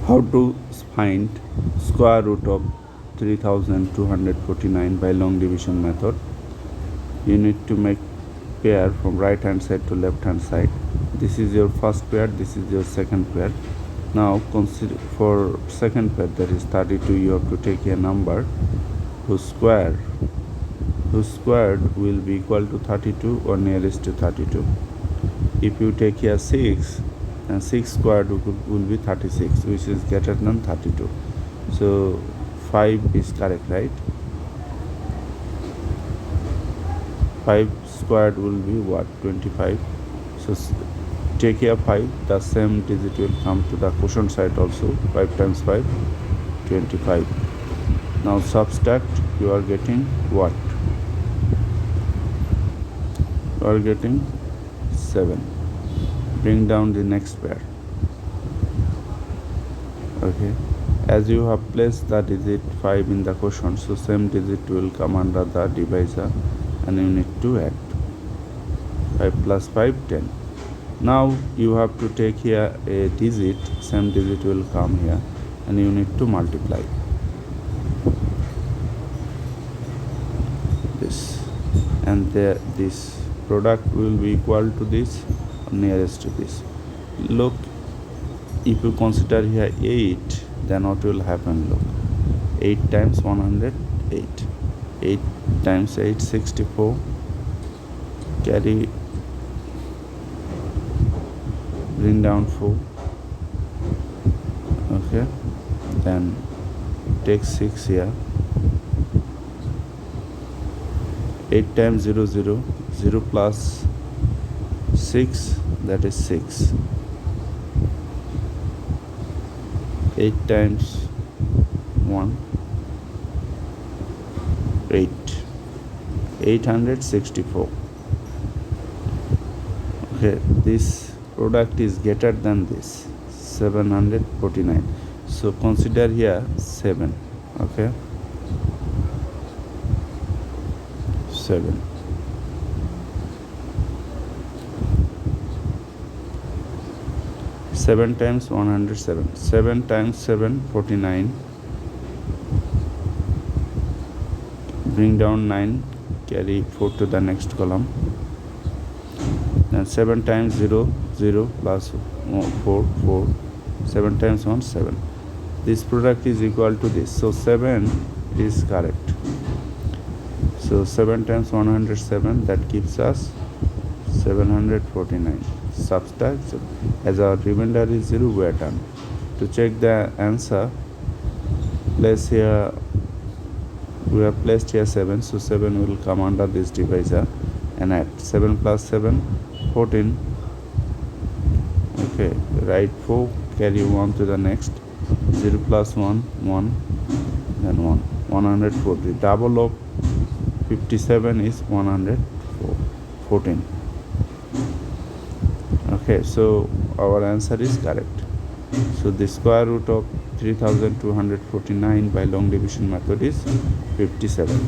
How to find square root of 3249 by long division method? You need to make pair from right hand side to left hand side. This is your first pair, this is your second pair. Now consider for second pair, that is 32, you have to take a number whose squared will be equal to 32 or nearest to 32. If you take here 6, and 6 squared will be 36, which is greater than 32. So 5 is correct, right? 5 squared will be what? 25. So take here 5, the same digit will come to the quotient side also. 5 times 5, 25. Now subtract, you are getting what? You are getting 7. Bring down the next pair. Okay, as you have placed the digit 5 in the quotient, so same digit will come under the divisor and you need to add. 5 plus 5, 10. Now you have to take here a digit, same digit will come here and you need to multiply this, and this product will be equal to this, nearest to this. Look, if you consider here 8, then what will happen? Look, 8 times 108. 8 times 8, 64. Carry, bring down 4. Okay, then take 6 here. 8 times 0, 0. 0 plus 6, that is 6. 8 times 1, 8. 864. Okay, this product is greater than this, 749. So consider here 7. Okay, 7. 7 times 107. 7 times 7, 49. Bring down 9. Carry 4 to the next column. Then 7 times 0, 0 plus 4, 4. 7 times 1, 7. This product is equal to this. So 7 is correct. So 7 times 107, that gives us 749. Subtract, as our remainder is 0, we are done. To check the answer, place here, we have placed here 7, so 7 will come under this divisor and add. 7 plus 7, 14. Okay, write 4, carry 1 to the next. 0 plus 1, 1, then 1. 104. The double of 57 is 114. Okay, so our answer is correct. So the square root of 3249 by long division method is 57.